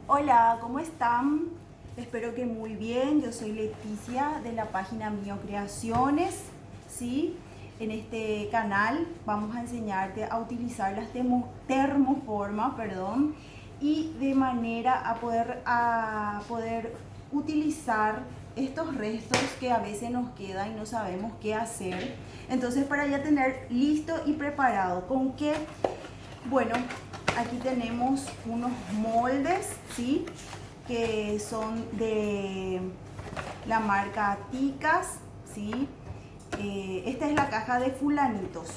Hola, ¿cómo están? Espero que muy bien. Yo soy Leticia de la página Mío Creaciones. ¿Sí? En este canal vamos a enseñarte a utilizar las termoformas, y de manera a poder utilizar estos restos que a veces nos quedan y no sabemos qué hacer. Entonces, para ya tener listo y preparado, ¿con qué? Bueno, aquí tenemos unos moldes, ¿sí? Que son de la marca Ticas, ¿sí? Esta es la caja de fulanitos.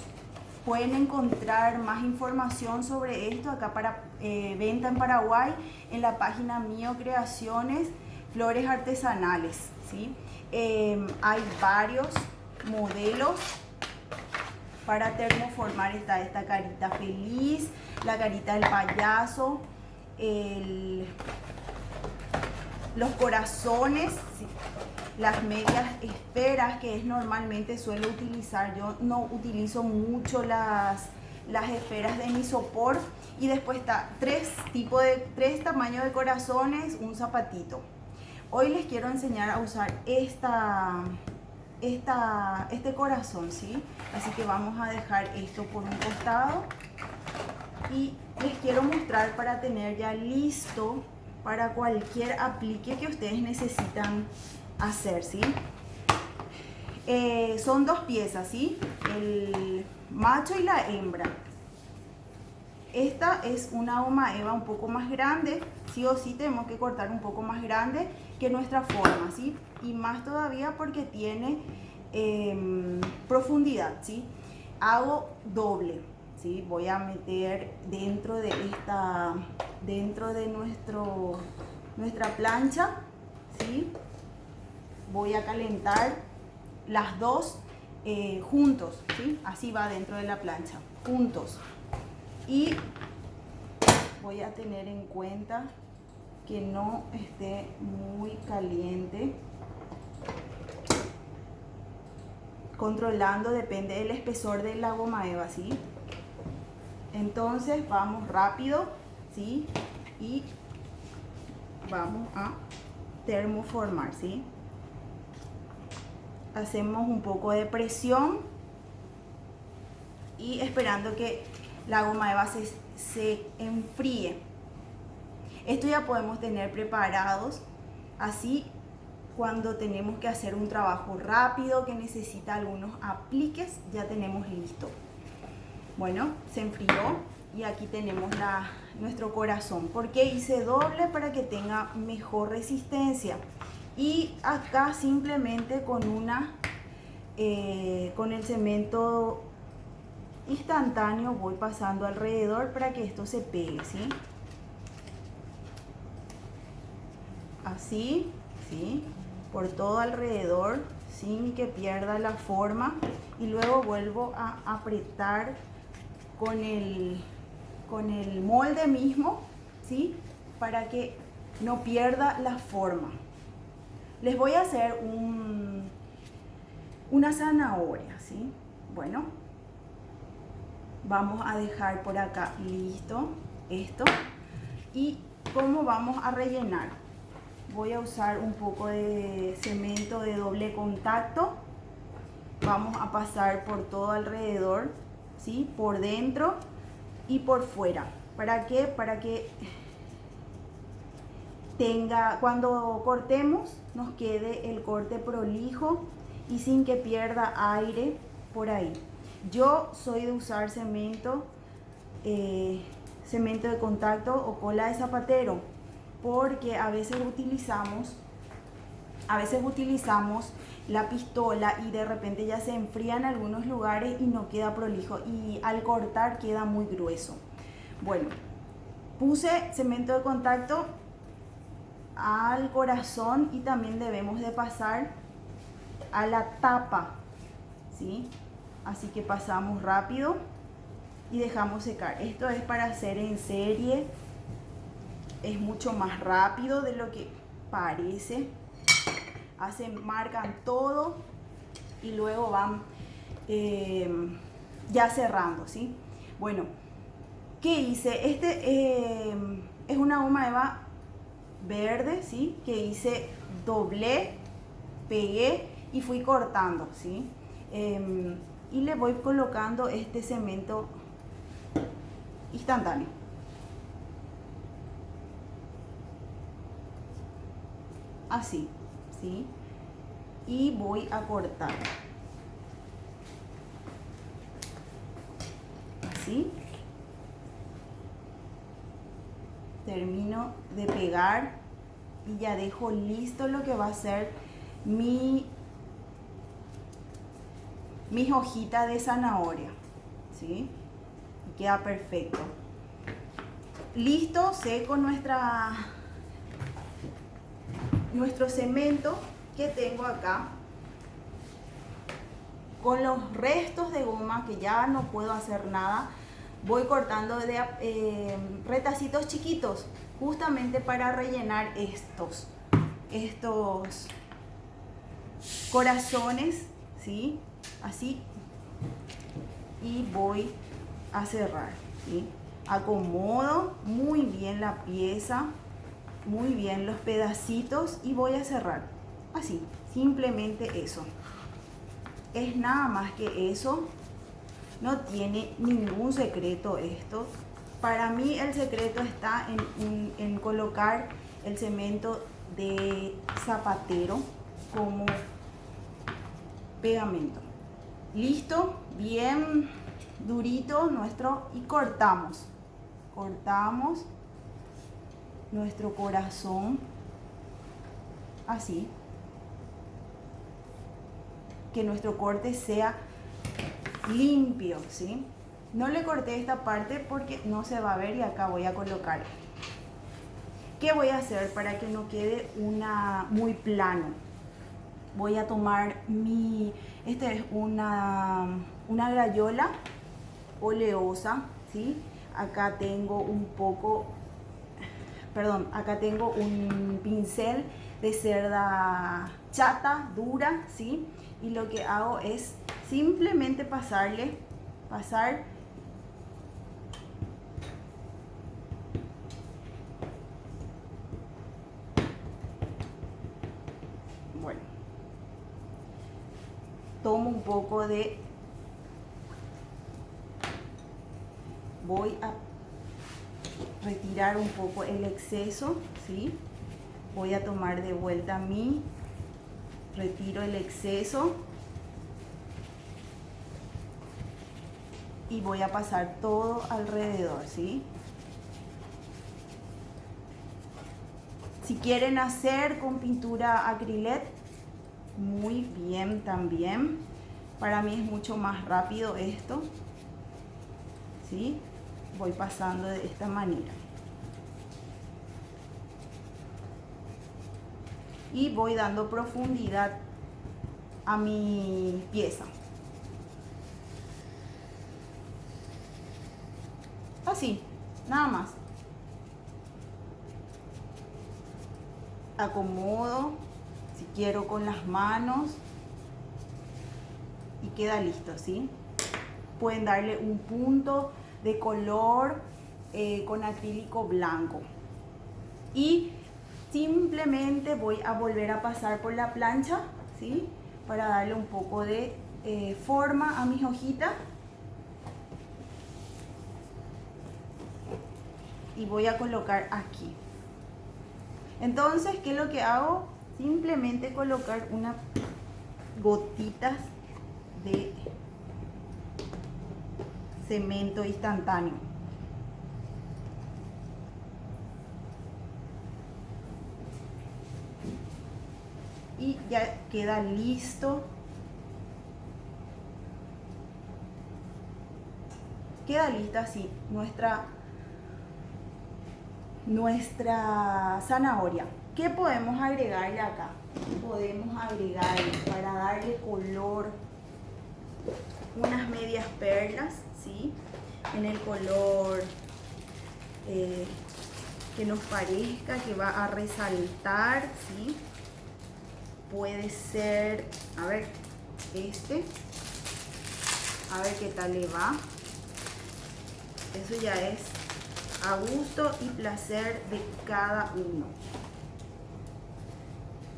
Pueden encontrar más información sobre esto acá para venta en Paraguay en la página Mío Creaciones Flores Artesanales, ¿sí? Hay varios modelos para termoformar. Está esta carita feliz, la carita del payaso, los corazones, ¿sí? Las medias esferas, que es normalmente suelo utilizar. Yo no utilizo mucho las esferas de mi sopor. Y después está tres tamaños de corazones, un zapatito. Hoy les quiero enseñar a usar este corazón, ¿sí? Así que vamos a dejar esto por un costado y les quiero mostrar para tener ya listo para cualquier aplique que ustedes necesitan hacer, ¿sí? Son dos piezas, ¿sí? El macho y la hembra. Esta es una goma eva un poco más grande, sí o sí tenemos que cortar un poco más grande que nuestra forma, ¿sí? Y más todavía porque tiene profundidad, ¿sí? Hago doble, ¿sí? Voy a meter dentro de nuestra plancha, ¿sí? Voy a calentar las dos juntos, ¿sí? Así va dentro de la plancha, juntos. Y voy a tener en cuenta que no esté muy caliente. Controlando, depende del espesor de la goma eva, ¿sí? Entonces vamos rápido, ¿sí? Y vamos a termoformar, ¿sí? Hacemos un poco de presión y esperando que la goma eva se enfríe. Esto ya podemos tener preparados, así cuando tenemos que hacer un trabajo rápido que necesita algunos apliques, ya tenemos listo. Bueno, se enfrió y aquí tenemos nuestro corazón. ¿Por qué hice doble? Para que tenga mejor resistencia. Y acá simplemente con el cemento instantáneo voy pasando alrededor para que esto se pegue, ¿sí? Así, ¿sí? Por todo alrededor sin que pierda la forma, y luego vuelvo a apretar con el molde mismo, ¿sí? Para que no pierda la forma. Les voy a hacer una zanahoria, ¿sí? Bueno, vamos a dejar por acá listo esto. ¿Y cómo vamos a rellenar? Voy a usar un poco de cemento de doble contacto. Vamos a pasar por todo alrededor, ¿sí? Por dentro y por fuera. ¿Para qué? Para que cuando cortemos nos quede el corte prolijo y sin que pierda aire por ahí. Yo soy de usar cemento de contacto o cola de zapatero, porque a veces utilizamos la pistola y de repente ya se enfría en algunos lugares y no queda prolijo, y al cortar queda muy grueso. Bueno, puse cemento de contacto al corazón y también debemos de pasar a la tapa, ¿sí? Así que pasamos rápido y dejamos secar. Esto es para hacer en serie, es mucho más rápido de lo que parece. Marcan todo y luego van ya cerrando, ¿sí? Bueno, ¿qué hice? Es una goma eva verde, ¿sí? Que hice, doblé, pegué y fui cortando, ¿sí? Y le voy colocando este cemento instantáneo. Así, ¿sí? Y voy a cortar. Así. Termino de pegar y ya dejo listo lo que va a ser mis hojitas de zanahoria, ¿sí? Y queda perfecto. Listo, seco nuestro cemento que tengo acá. Con los restos de goma que ya no puedo hacer nada, voy cortando de retacitos chiquitos, justamente para rellenar estos corazones, ¿sí? Así. Y voy a cerrar, ¿sí? Acomodo muy bien la pieza, muy bien los pedacitos y voy a cerrar. Así, simplemente eso. Es nada más que eso. No tiene ningún secreto esto. Para mí el secreto está en colocar el cemento de zapatero como pegamento. Listo, bien durito nuestro, y cortamos nuestro corazón así, que nuestro corte sea limpio, ¿sí? No le corté esta parte porque no se va a ver, y acá voy a colocar. ¿Qué voy a hacer para que no quede muy plano? Voy a tomar esta es una grayola oleosa, ¿sí? Acá tengo acá tengo un pincel de cerda chata, dura, ¿sí? Y lo que hago es simplemente pasar. Bueno, tomo un poco de, voy a retirar un poco el exceso, ¿sí? Voy a tomar de vuelta retiro el exceso y voy a pasar todo alrededor, ¿sí? Si quieren hacer con pintura acrylic, muy bien también. Para mí es mucho más rápido esto, ¿sí? Voy pasando de esta manera. Y voy dando profundidad a mi pieza. Así, nada más. Acomodo, si quiero con las manos, y queda listo, ¿sí? Pueden darle un punto de color con acrílico blanco. Y simplemente voy a volver a pasar por la plancha, ¿sí? Para darle un poco de forma a mis hojitas. Y voy a colocar aquí. Entonces, ¿qué es lo que hago? Simplemente colocar unas gotitas de cemento instantáneo. Y ya queda listo. Queda lista así nuestra zanahoria. ¿Qué podemos agregarle acá? Podemos agregarle, para darle color, unas medias perlas, ¿sí? En el color que nos parezca que va a resaltar, ¿sí? Puede ser, a ver, a ver qué tal le va. Eso ya es a gusto y placer de cada uno.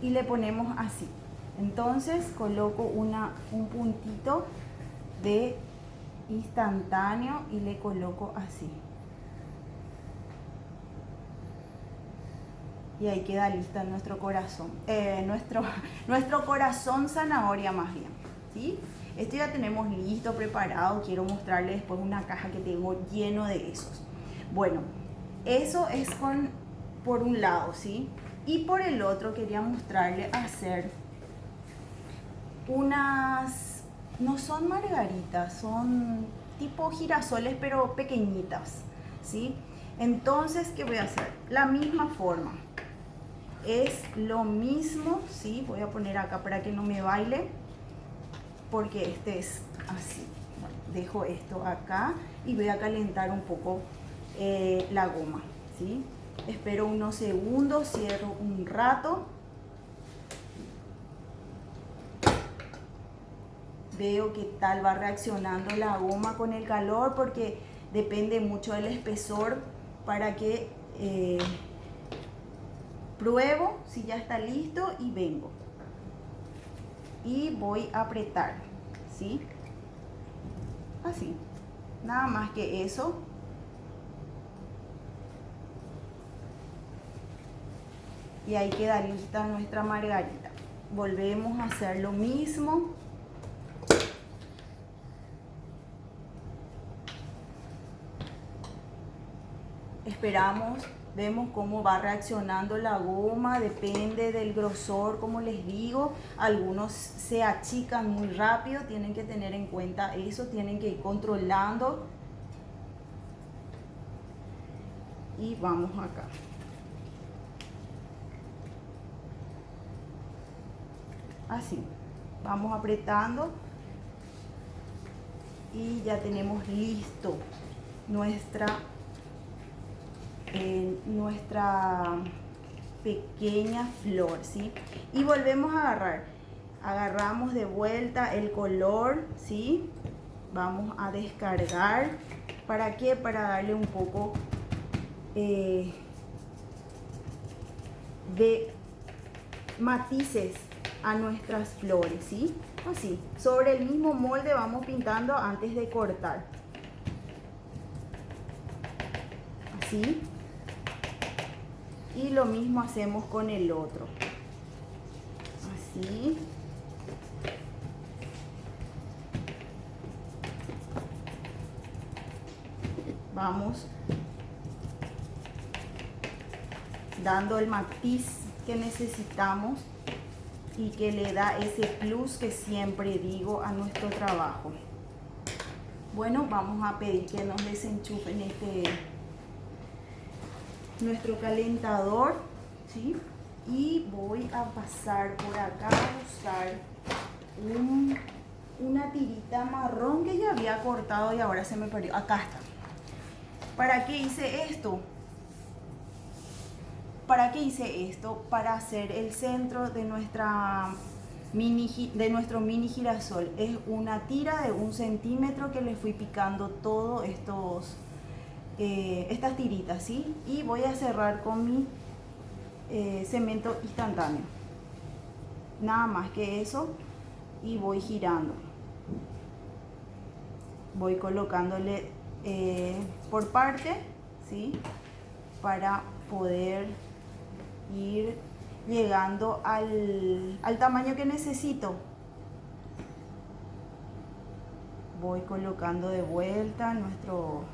Y le ponemos así. Entonces coloco un puntito de instantáneo y le coloco así. Y ahí queda lista nuestro corazón, nuestro corazón zanahoria más bien, ¿sí? Esto ya tenemos listo, preparado. Quiero mostrarles después una caja que tengo lleno de esos. Bueno, eso es por un lado, ¿sí? Y por el otro quería mostrarles hacer unas, no son margaritas, son tipo girasoles pero pequeñitas, ¿sí? Entonces, ¿qué voy a hacer? La misma forma. Es lo mismo, ¿sí? Voy a poner acá para que no me baile, porque este es así. Bueno, dejo esto acá y voy a calentar un poco la goma, ¿sí? Espero unos segundos, cierro un rato. Veo qué tal va reaccionando la goma con el calor, porque depende mucho del espesor para que... pruebo si ya está listo y vengo. Y voy a apretar, ¿sí? Así. Nada más que eso. Y ahí queda lista nuestra margarita. Volvemos a hacer lo mismo. Esperamos. Vemos cómo va reaccionando la goma, depende del grosor, como les digo. Algunos se achican muy rápido, tienen que tener en cuenta eso, tienen que ir controlando. Y vamos acá. Así, vamos apretando y ya tenemos listo nuestra pequeña flor, ¿sí? Y volvemos a agarrar. Agarramos de vuelta el color, ¿sí? Vamos a descargar. ¿Para qué? Para darle un poco de matices a nuestras flores, ¿sí? Así. Sobre el mismo molde vamos pintando antes de cortar. Así. Y lo mismo hacemos con el otro. Así. Vamos dando el matiz que necesitamos y que le da ese plus que siempre digo a nuestro trabajo. Bueno, vamos a pedir que nos desenchufen nuestro calentador, ¿sí? Y voy a pasar por acá a usar una tirita marrón que ya había cortado y ahora se me perdió. Acá está. ¿Para qué hice esto? ¿Para qué hice esto? Para hacer el centro de nuestro mini girasol. Es una tira de 1 centímetro que le fui picando todos estas tiritas, ¿sí? Y voy a cerrar con mi cemento instantáneo. Nada más que eso. Y voy girando. Voy colocándole por parte, ¿sí? Para poder ir llegando al tamaño que necesito. Voy colocando de vuelta nuestro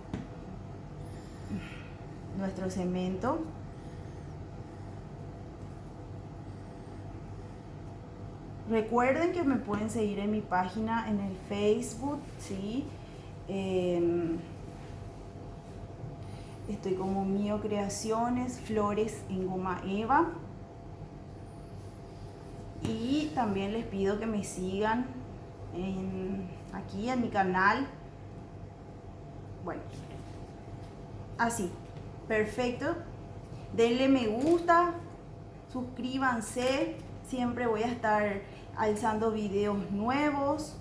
cemento. Recuerden que me pueden seguir en mi página en el Facebook, ¿sí? Estoy como Mío Creaciones, Flores en Goma Eva. Y también les pido que me sigan aquí en mi canal. Bueno, así, perfecto. Denle me gusta, suscríbanse. Siempre voy a estar alzando videos nuevos.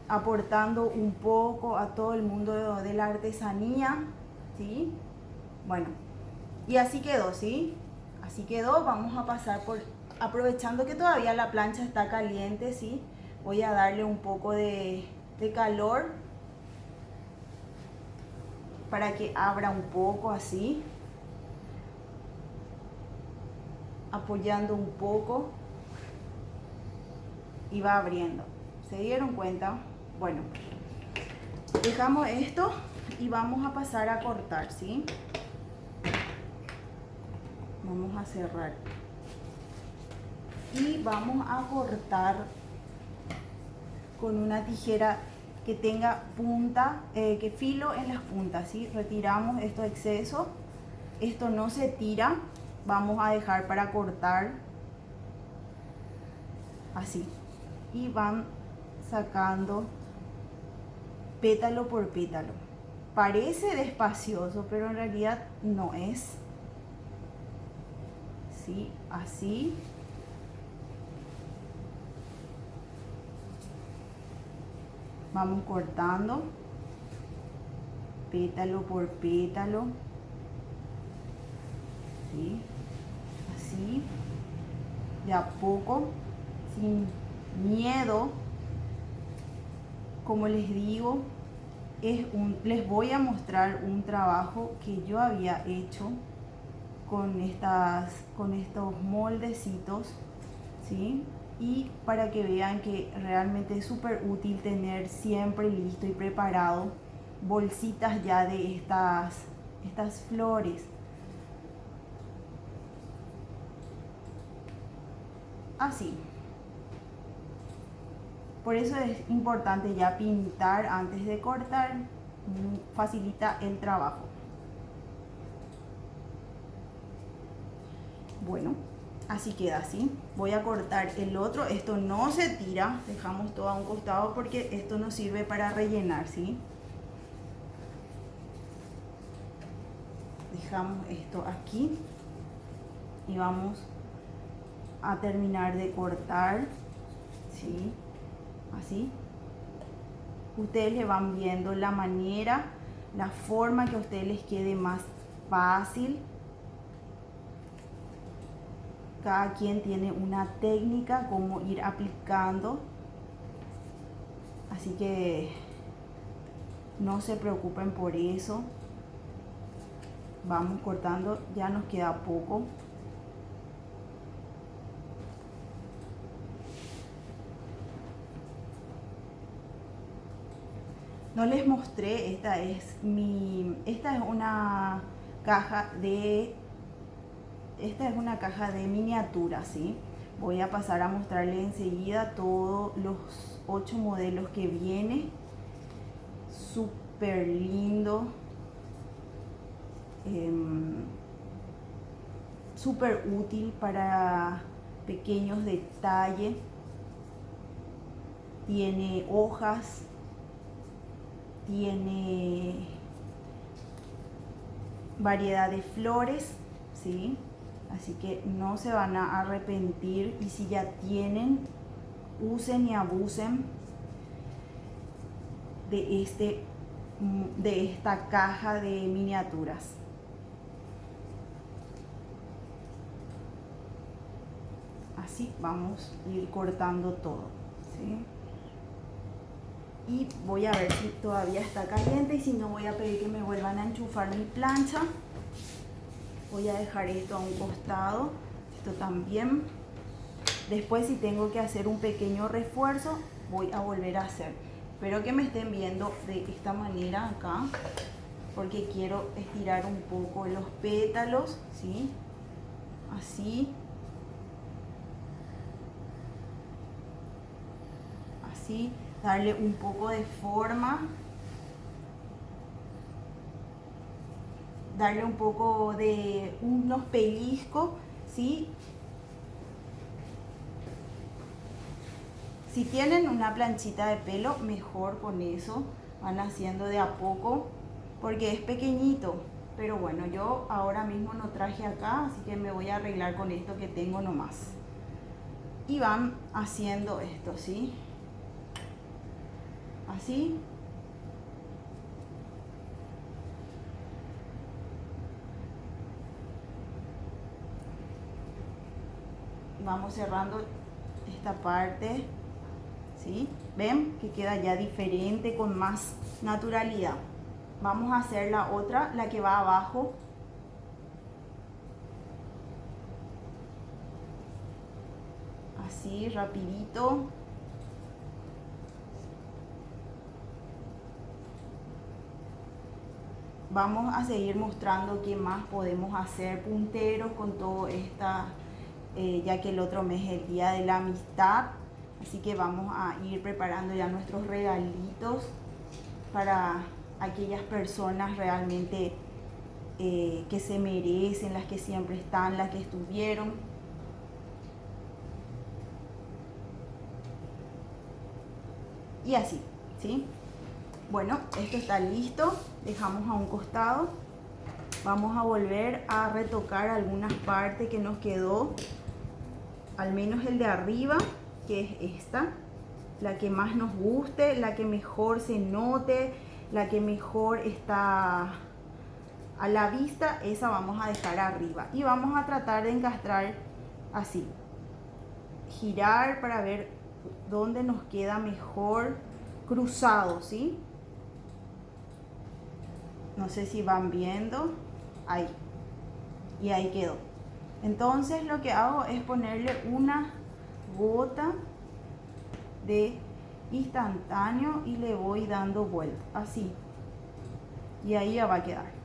aportando un poco a todo el mundo de la artesanía, ¿sí? Bueno, y así quedó, ¿sí? Así quedó. Vamos a pasar por, aprovechando que todavía la plancha está caliente, ¿sí? Voy a darle un poco de calor para que abra un poco así, apoyando un poco y va abriendo. ¿Se dieron cuenta? Bueno, dejamos esto y vamos a pasar a cortar, ¿sí? Vamos a cerrar y vamos a cortar con una tijera que tenga punta, que filo en las puntas, ¿sí? Retiramos estos excesos. Esto no se tira. Vamos a dejar para cortar así. Y van sacando pétalo por pétalo. Parece despacioso, pero en realidad no es. ¿Sí? Así. Vamos cortando pétalo por pétalo, ¿sí? Así, de a poco, sin miedo. Como les digo, les voy a mostrar un trabajo que yo había hecho con estos moldecitos, ¿sí? Y para que vean que realmente es súper útil tener siempre listo y preparado bolsitas ya de estas flores. Así. Por eso es importante ya pintar antes de cortar, facilita el trabajo. Bueno, así queda así. Voy a cortar el otro. Esto no se tira, dejamos todo a un costado porque esto nos sirve para rellenar, ¿sí? Dejamos esto aquí y vamos a terminar de cortar, ¿sí? Así. Ustedes le van viendo la manera, la forma que a ustedes les quede más fácil. Cada quien tiene una técnica como ir aplicando, así que no se preocupen por eso. Vamos cortando, ya nos queda poco. No les mostré, esta es una caja de miniaturas, ¿sí? Voy a pasar a mostrarles enseguida todos los 8 modelos que viene. Súper lindo. Súper útil para pequeños detalles. Tiene hojas, tiene variedad de flores, ¿sí? Así que no se van a arrepentir, y si ya tienen, usen y abusen de esta caja de miniaturas. Así vamos a ir cortando todo, ¿sí? Y voy a ver si todavía está caliente, y si no voy a pedir que me vuelvan a enchufar mi plancha. Voy a dejar esto a un costado, esto también. Después, si tengo que hacer un pequeño refuerzo, voy a volver a hacer. Espero que me estén viendo de esta manera acá, porque quiero estirar un poco los pétalos, ¿sí? Así. Así, darle un poco de forma. Darle un poco de unos pellizcos, ¿sí? Si tienen una planchita de pelo, mejor con eso. Van haciendo de a poco, porque es pequeñito. Pero bueno, yo ahora mismo no traje acá, así que me voy a arreglar con esto que tengo nomás. Y van haciendo esto, ¿sí? así. Vamos cerrando esta parte, ¿sí? ¿Ven? Que queda ya diferente, con más naturalidad. Vamos a hacer la otra, la que va abajo. Así, rapidito. Vamos a seguir mostrando qué más podemos hacer, punteros con todo esta, ya que el otro mes es el Día de la Amistad. Así que vamos a ir preparando ya nuestros regalitos para aquellas personas realmente que se merecen, las que siempre están, las que estuvieron. Y así, ¿sí? Bueno, esto está listo, dejamos a un costado. Vamos a volver a retocar algunas partes que nos quedó, al menos el de arriba, que es esta, la que más nos guste, la que mejor se note, la que mejor está a la vista, esa vamos a dejar arriba. Y vamos a tratar de encastrar así, girar para ver dónde nos queda mejor cruzado, ¿sí? No sé si van viendo, ahí, y ahí quedó. Entonces lo que hago es ponerle una gota de instantáneo y le voy dando vuelta, así, y ahí ya va a quedar.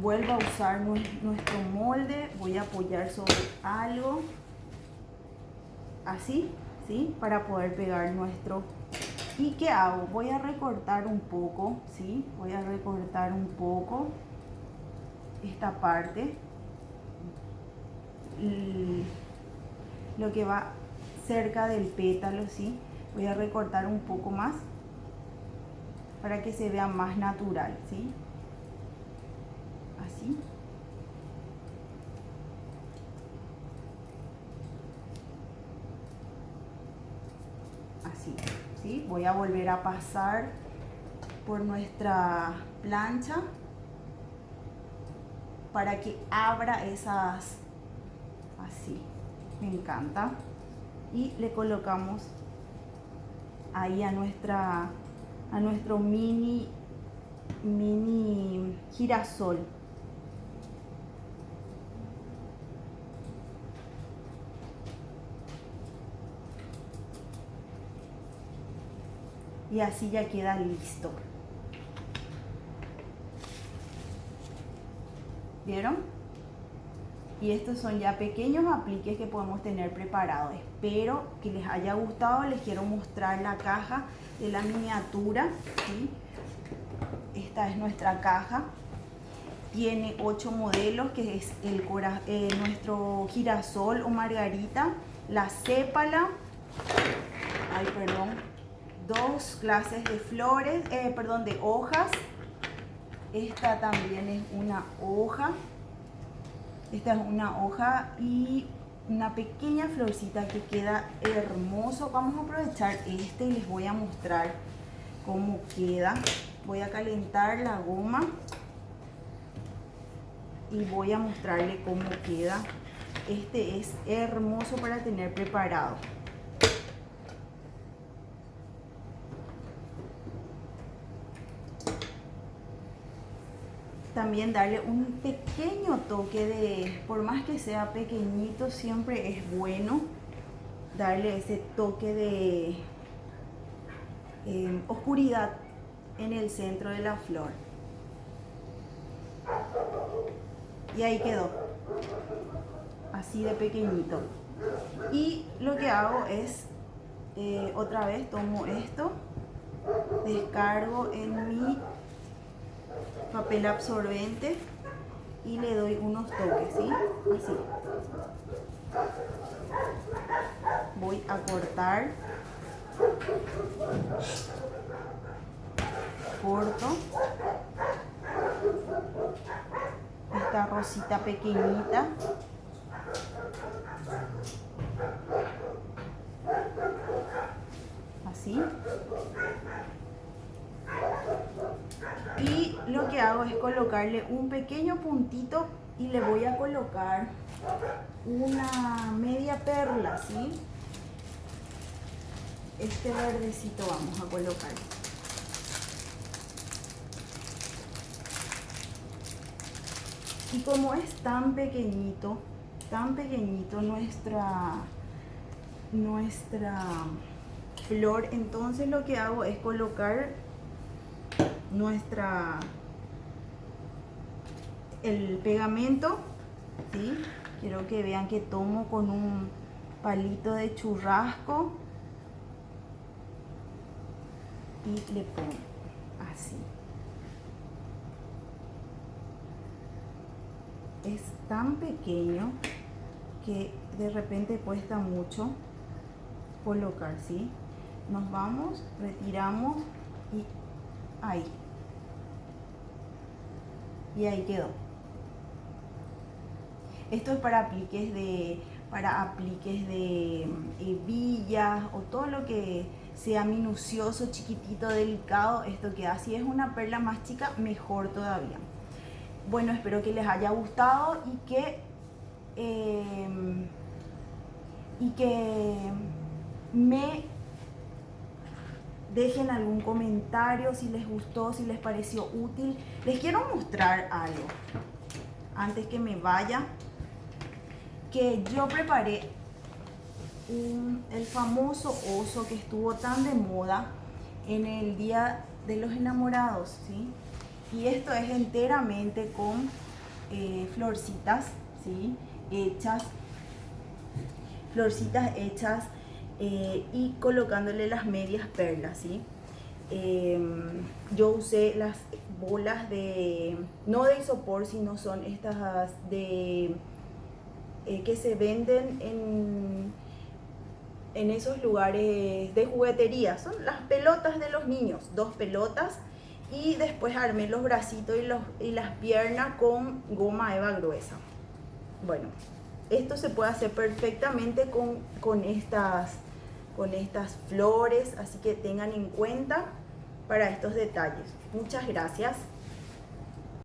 Vuelvo a usar nuestro molde, voy a apoyar sobre algo, así, ¿sí? Para poder pegar nuestro. ¿Y qué hago? Voy a recortar un poco, ¿sí? Voy a recortar un poco esta parte, lo que va cerca del pétalo, ¿sí? Voy a recortar un poco más para que se vea más natural, ¿sí? Así. Así, ¿sí? Voy a volver a pasar por nuestra plancha para que abra esas, así, me encanta. Y le colocamos ahí a nuestro mini girasol. Y así ya queda listo. ¿Vieron? Y estos son ya pequeños apliques que podemos tener preparados. Espero que les haya gustado. Les quiero mostrar la caja de la miniatura, ¿sí? Esta es nuestra caja. Tiene 8 modelos, que es nuestro girasol o margarita, la sépala, ay, perdón, 2 clases de flores, de hojas. Esta también es una hoja. Esta es una hoja y una pequeña florcita que queda hermoso. Vamos a aprovechar este y les voy a mostrar cómo queda. Voy a calentar la goma y voy a mostrarle cómo queda. Este es hermoso para tener preparado. También darle un pequeño toque de, por más que sea pequeñito, siempre es bueno darle ese toque de oscuridad en el centro de la flor. Y ahí quedó, así de pequeñito. Y lo que hago es, otra vez tomo esto, descargo en mi papel absorbente y le doy unos toques, ¿sí? Así. Voy a cortar. Corto esta rosita pequeñita. ¿sí? Y lo que hago es colocarle un pequeño puntito y le voy a colocar una media perla, ¿sí? Este verdecito vamos a colocar. Y como es tan pequeñito nuestra flor, entonces lo que hago es colocar el pegamento, ¿sí? Quiero que vean que tomo con un palito de churrasco y le pongo así. Es tan pequeño que de repente cuesta mucho colocar, ¿sí? Nos vamos, retiramos y ahí. Y ahí quedó. Esto es para apliques de hebillas o todo lo que sea minucioso, chiquitito, delicado. Esto queda. Si es una perla más chica, mejor todavía. Bueno, espero que les haya gustado y que me dejen algún comentario si les gustó, si les pareció útil. Les quiero mostrar algo antes que me vaya, que yo preparé el famoso oso que estuvo tan de moda en el Día de los Enamorados, ¿sí? Y esto es enteramente con florcitas, ¿sí? Florcitas hechas y colocándole las medias perlas, ¿sí? Yo usé las bolas no de isopor, sino son estas que se venden en esos lugares de juguetería. Son las pelotas de los niños, 2 pelotas, y después armé los bracitos y las piernas con goma eva gruesa. Bueno, esto se puede hacer perfectamente con estas flores, así que tengan en cuenta para estos detalles. Muchas gracias.